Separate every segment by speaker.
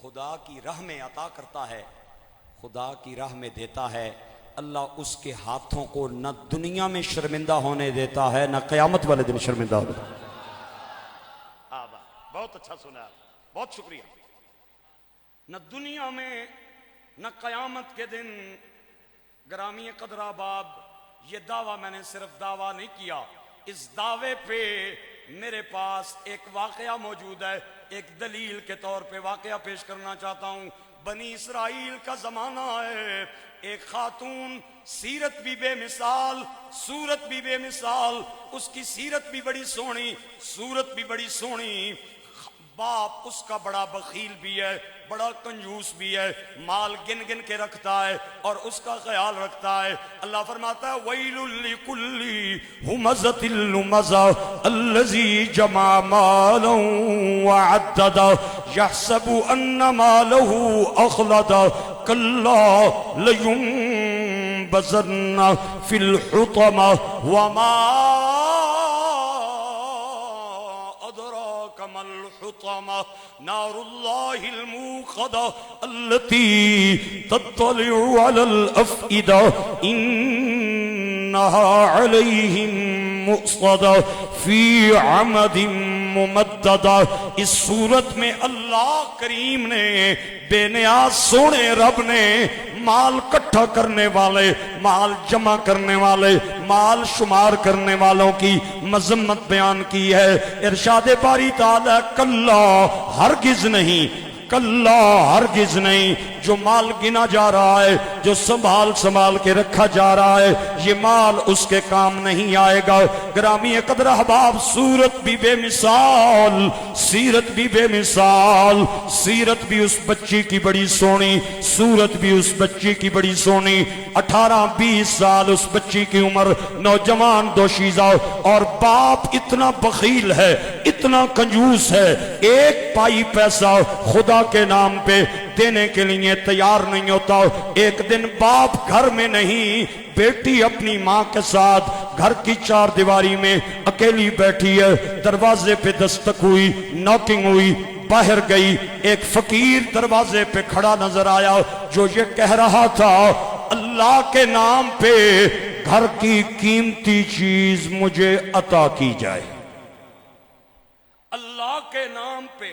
Speaker 1: خدا کی راہ میں عطا کرتا ہے، خدا کی راہ میں دیتا ہے، اللہ اس کے ہاتھوں کو نہ دنیا میں شرمندہ ہونے دیتا ہے، نہ قیامت والے دن شرمندہ ہونے دیتا ہے۔
Speaker 2: بہت اچھا سنا، بہت شکریہ۔ نہ دنیا میں نہ قیامت کے دن۔ گرامی قدر احباب، یہ دعویٰ میں نے صرف دعویٰ نہیں کیا، اس دعوے پہ میرے پاس ایک واقعہ موجود ہے، ایک دلیل کے طور پہ واقعہ پیش کرنا چاہتا ہوں۔ بنی اسرائیل کا زمانہ ہے، ایک خاتون، سیرت بھی بے مثال، صورت بھی بے مثال، اس کی سیرت بھی بڑی سونی، صورت بھی بڑی سونی، باپ اس کا بڑا بخیل بھی ہے، بڑا کنجوس بھی ہے، مال گن گن کے رکھتا ہے اور اس کا خیال رکھتا ہے۔ اللہ فرماتا ہے وَيْلٌ لِكُلِّ هُمَزَةٍ لُمَزَةٍ الَّذِي جَمَعَ مَالًا وَعَدَّدَهُ يَحْسَبُ أَنَّ مَالَهُ أَخْلَدَهُ كَلَّا لَيُنبَذَنَّ فِي الْحُطَمَةِ وَمَا الحطمة نار الله الموقدة التي تطلع على الأفئدة إنها عليهم مؤصدة في عمد ممددة۔ اس صورت میں اللہ کریم نے، بے نیاز سونے رب نے، مال کٹھا کرنے والے، مال جمع کرنے والے، مال شمار کرنے والوں کی مذمت بیان کی ہے۔ ارشاد باری تعالی کلا، ہرگز نہیں، کلا ہرگز نہیں، جو مال گنا جا رہا ہے، جو سنبھال کے رکھا جا رہا ہے، یہ مال اس کے کام نہیں آئے گا۔ گرامی قدر احباب، صورت بھی بے مثال، سیرت بھی بے مثال، سیرت بھی اس بچی کی بڑی سونی، صورت بھی اس بچی کی بڑی سونی۔ 18-20 سال اس بچی کی عمر، نوجوان دوشیزہ، اور باپ اتنا بخیل ہے، اتنا کنجوس ہے، ایک پائی پیسہ خدا کے نام پہ دینے کے لیے تیار نہیں ہوتا۔ ایک دن باپ گھر میں نہیں، بیٹی اپنی ماں کے ساتھ گھر کی 4 دیواری میں اکیلی بیٹھی ہے، دروازے پہ دستک ہوئی، ناکنگ ہوئی، باہر گئی، ایک فقیر دروازے پہ کھڑا نظر آیا جو یہ کہہ رہا تھا اللہ کے نام پہ گھر کی قیمتی چیز مجھے عطا کی جائے، اللہ کے نام پہ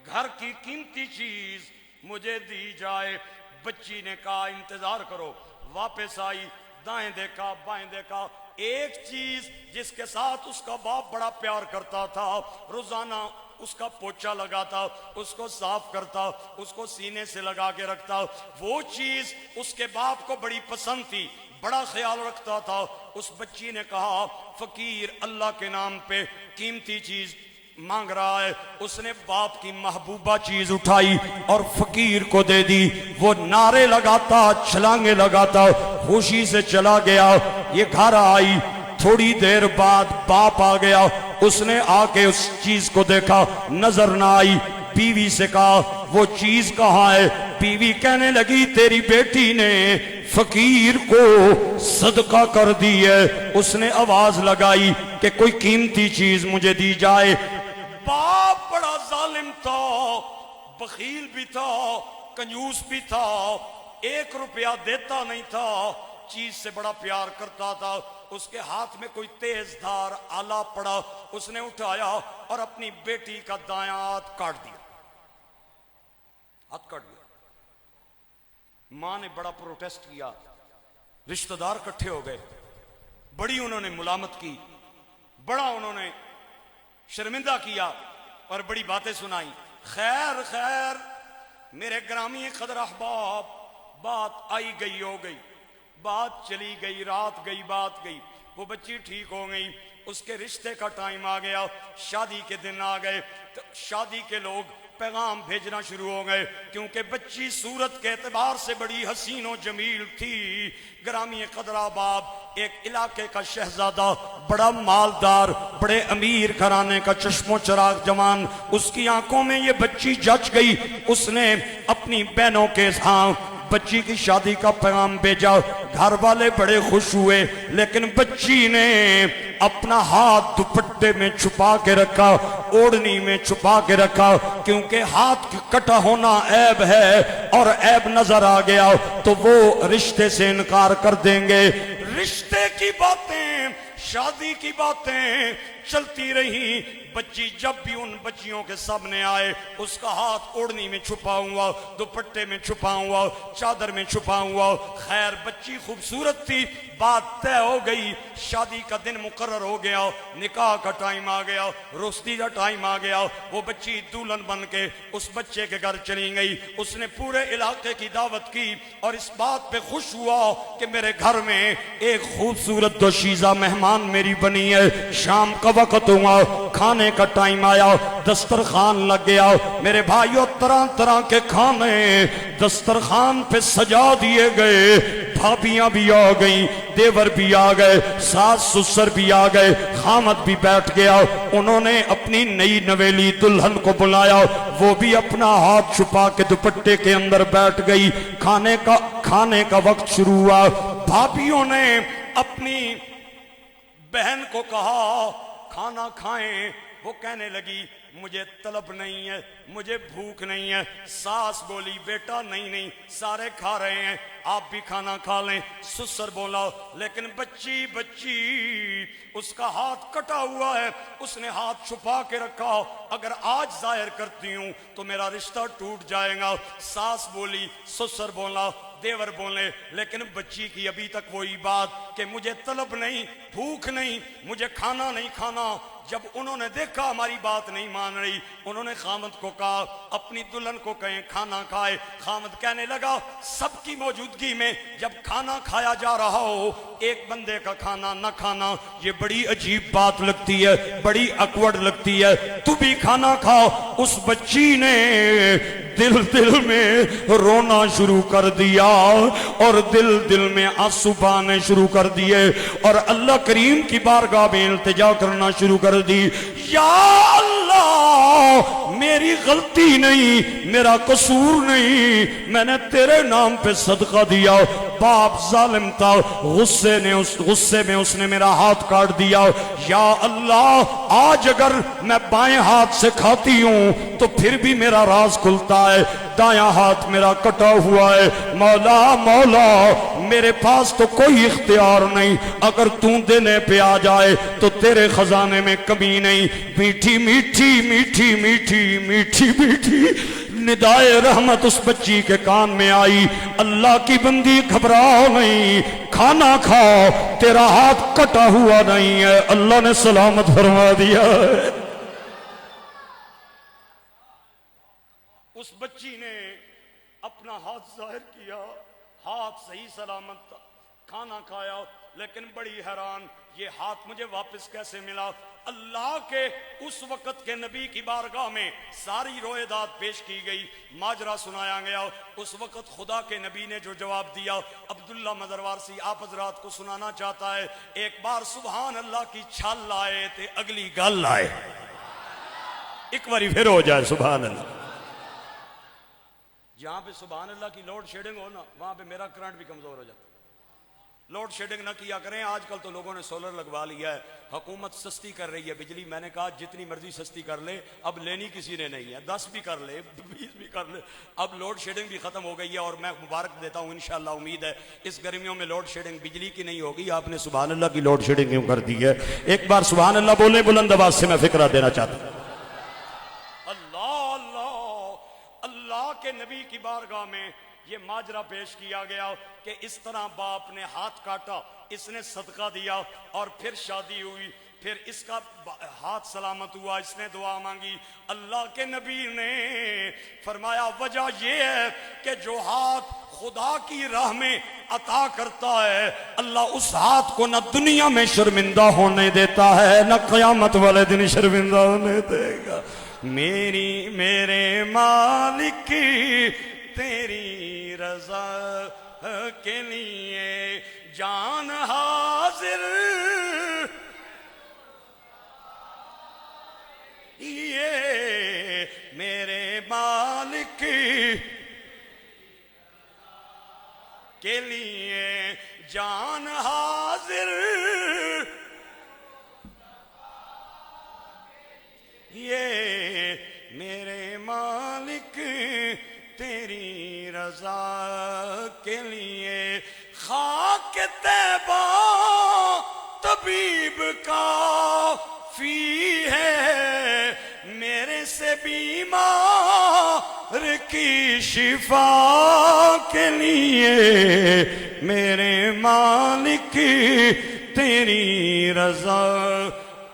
Speaker 2: گھر کی قیمتی چیز مجھے دی جائے۔ بچی نے کہا انتظار کرو، واپس آئی، دائیں دیکھا بائیں دیکھا، ایک چیز جس کے ساتھ اس کا باپ بڑا پیار کرتا تھا، روزانہ اس کا پوچھا لگاتا، اس کو صاف کرتا، اس کو سینے سے لگا کے رکھتا، وہ چیز اس کے باپ کو بڑی پسند تھی، بڑا خیال رکھتا تھا۔ اس بچی نے کہا فقیر اللہ کے نام پہ قیمتی چیز مانگ رہا ہے، اس نے باپ کی محبوبہ چیز اٹھائی اور فقیر کو دے دی۔ وہ نعرے لگاتا، چھلانگے لگاتا، خوشی سے چلا گیا۔ یہ گھر آئی، تھوڑی دیر بعد باپ آ گیا، اس نے آ کے اس چیز کو دیکھا، نظر نہ آئی، بیوی سے کہا وہ چیز کہاں ہے؟ بیوی کہنے لگی تیری بیٹی نے فقیر کو صدقہ کر دی ہے، اس نے آواز لگائی کہ کوئی قیمتی چیز مجھے دی جائے۔ باپ بڑا ظالم تھا، بخیل بھی تھا، کنجوس بھی تھا، 1 روپیہ دیتا نہیں تھا، چیز سے بڑا پیار کرتا تھا۔ اس کے ہاتھ میں کوئی تیز دھار آلہ پڑا، اس نے اٹھایا اور اپنی بیٹی کا دایاں ہاتھ کاٹ دیا، ہاتھ کاٹ دیا۔ ماں نے بڑا پروٹیسٹ کیا، رشتہ دار کٹھے ہو گئے، بڑی انہوں نے ملامت کی، بڑا انہوں نے شرمندہ کیا اور بڑی باتیں سنائی۔ خیر میرے گرامی قدر احباب، بات آئی گئی ہو گئی، بات چلی گئی، رات گئی، بات گئی، وہ بچی ٹھیک ہو گئی، اس کے رشتے کا ٹائم آ گیا، شادی کے دن آ گئے، تو شادی کے لوگ پیغام بھیجنا شروع ہو گئے، کیونکہ بچی صورت کے اعتبار سے بڑی حسین و جمیل تھی۔ گرامی قدر احباب، ایک علاقے کا شہزادہ، بڑا مالدار، بڑے امیر گھرانے کا چشم و چراغ جوان، اس کی آنکھوں میں یہ بچی جچ گئی، اس نے اپنی بہنوں کے ہاں بچی کی شادی کا پیغام بھیجا، گھر والے بڑے خوش ہوئے، لیکن بچی نے اپنا ہاتھ دوپٹے میں چھپا کے رکھا، اوڑھنی میں چھپا کے رکھا، کیونکہ ہاتھ کٹا ہونا عیب ہے، اور عیب نظر آ گیا تو وہ رشتے سے انکار کر دیں گے۔ رشتے کی باتیں، شادی کی باتیں چلتی رہی۔ بچی جب بھی ان بچیوں کے سامنے آئے، اس کا ہاتھ اوڑھنی میں چھپا ہوا، دوپٹے میں چھپا ہوا، چادر میں چھپا ہوا۔ خیر بچی خوبصورت تھی، بات طے ہو گئی، شادی کا دن مقرر ہو گیا، نکاح کا ٹائم آ گیا، روستی کا ٹائم آ گیا۔ وہ بچی دلہن بن کے اس بچے کے گھر چلی گئی، اس نے پورے علاقے کی دعوت کی، اور اس بات پہ خوش ہوا کہ میرے گھر میں ایک خوبصورت دوشیزہ مہمان میری بنی ہے۔ شام کا وقت ہوا، کھانے کا ٹائم آیا، دسترخوان لگ گیا۔ میرے بھائیوں طرح طرح کے کھانے دسترخوان پہ سجا دیے گئے، بھابیاں بھی آ گئیں، دیور بھی آ گئے، ساس سسر بھی آ گئے، خامد بھی بیٹھ گیا۔ انہوں نے اپنی نئی نویلی دلہن کو بلایا، وہ بھی اپنا ہاتھ چھپا کے دوپٹے کے اندر بیٹھ گئی۔ کھانے کا وقت شروع ہوا۔ بھابیوں نے اپنی بہن کو کہا کھانا کھائیں، وہ کہنے لگی مجھے طلب نہیں ہے، مجھے بھوک نہیں ہے۔ ساس بولی بیٹا نہیں سارے کھا رہے ہیں، آپ بھی کھانا کھا لیں۔ سسر بولا لیکن بچی اس کا ہاتھ کٹا ہوا ہے، اس نے ہاتھ چھپا کے رکھا، اگر آج ظاہر کرتی ہوں تو میرا رشتہ ٹوٹ جائے گا۔ ساس بولی، سسر بولا، دیور بولے، لیکن بچی کی ابھی تک وہی بات کہ مجھے طلب نہیں، بھوک نہیں، مجھے کھانا نہیں کھانا۔ جب انہوں نے دیکھا ہماری بات نہیں مان رہی، انہوں نے خامد کو کہا اپنی دلہن کو کہیں کھانا کھائے۔ خامد کہنے لگا سب کی موجودگی میں جب کھانا کھایا جا رہا ہو، ایک بندے کا کھانا نہ کھانا یہ بڑی عجیب بات لگتی ہے، بڑی اکوڑ لگتی ہے، تو بھی کھانا کھاؤ۔ اس بچی نے دل میں رونا شروع کر دیا، اور دل میں آنسو بہانے شروع کر دیے، اور اللہ کریم کی بارگاہ میں التجا کرنا شروع کر دی، یا اللہ میری غلطی نہیں، میرا قصور نہیں، میں نے تیرے نام پہ صدقہ دیا۔ باپ ظالم تھا، غصے میں اس نے میرا ہاتھ کاٹ دیا۔ یا اللہ آج اگر میں بائیں ہاتھ سے کھاتی ہوں تو پھر بھی میرا راز کھلتا ہے، دایاں ہاتھ میرا کٹا ہوا ہے۔ مولا میرے پاس تو کوئی اختیار نہیں، اگر تو دینے پہ آ جائے تو تیرے خزانے میں کمی نہیں۔ میٹھی میٹھی میٹھی میٹھی میٹھی میٹھی ندائے رحمت اس بچی کے کان میں آئی، اللہ کی بندی گھبراؤ نہیں، کھانا کھاؤ، تیرا ہاتھ کٹا ہوا نہیں ہے، اللہ نے سلامت فرما دیا ہے۔ اس بچی نے اپنا ہاتھ ظاہر کیا، ہاتھ صحیح سلامت تھا، کھانا کھایا، لیکن بڑی حیران یہ ہاتھ مجھے واپس کیسے ملا؟ اللہ کے اس وقت کے نبی کی بارگاہ میں ساری روایات پیش کی گئی، ماجرا سنایا گیا۔ اس وقت خدا کے نبی نے جو جواب دیا عبداللہ مدروارسی آپ حضرات کو سنانا چاہتا ہے۔ ایک بار سبحان اللہ کی چھال لائے تے اگلی گل لائے، ایک باری پھر ہو جائے سبحان اللہ۔ جہاں پہ سبحان اللہ کی لوڈ شیڈنگ ہو نا، وہاں پہ میرا کرنٹ بھی کمزور ہو جاتا ہے۔ لوڈ شیڈنگ نہ کیا کریں، آج کل تو لوگوں نے سولر لگوا لیا ہے، حکومت سستی کر رہی ہے بجلی۔ میں نے کہا جتنی مرضی سستی کر لے، اب لینی کسی نے نہیں ہے، 10 بھی کر لے، 20 بھی کر لے، اب لوڈ شیڈنگ بھی ختم ہو گئی ہے۔ اور میں مبارک دیتا ہوں، انشاءاللہ امید ہے اس گرمیوں میں لوڈ شیڈنگ بجلی کی نہیں ہوگی۔ آپ نے سبحان اللہ کی لوڈ شیڈنگ کیوں کر دی ہے؟ ایک بار سبحان اللہ بولیں بلند آواز سے، میں فکرہ دینا چاہتا ہوں۔ اللہ کے نبی کی بارگاہ میں یہ ماجرا پیش کیا گیا کہ اس طرح باپ نے ہاتھ کاٹا، اس نے صدقہ دیا، اور پھر شادی ہوئی، پھر اس کا ہاتھ سلامت ہوا، اس نے دعا مانگی۔ اللہ کے نبی نے فرمایا وجہ یہ ہے کہ جو ہاتھ خدا کی راہ میں عطا کرتا ہے، اللہ اس ہاتھ کو نہ دنیا میں شرمندہ ہونے دیتا ہے، نہ قیامت والے دن شرمندہ ہونے دے گا۔ میرے مالک تیری رضا کے لیے جان حاضر، یہ میرے مالک کے لیے جان حاضر، یہ میرے مالک تیری رضا کے لیے، خاک طیبہ طبیب کافی ہے، میرے سے بیمار کی شفا کے لیے، میرے مالک تیری رضا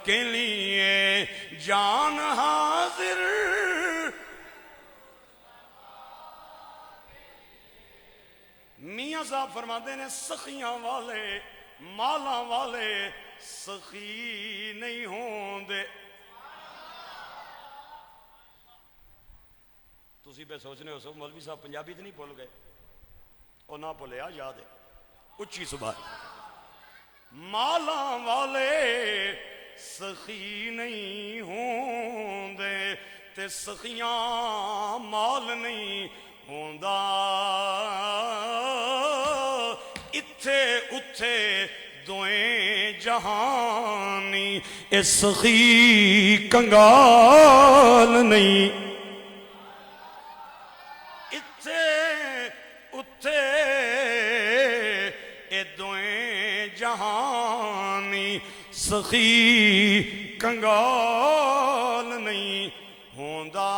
Speaker 2: کے لیے جان حاضر۔ میاں صاحب فرماتے ہیں سخیاں والے مالاں والے سخی نہیں ہوندے۔ تسی پہ سوچنے ہو سو مولوی صاحب پنجابی تو نہیں بھول گئے؟ اور نہ بھولیا، یاد ہے، اچھی سبحان۔ مالاں والے سخی نہیں ہوندے تے سخیاں مال نہیں ہوندا، اتھے اتھے دوئیں جہانی، اے سخی کنگال نہیں، اتھے اتھے اے دوئیں جہانی، سخی کنگال نہیں ہوندا۔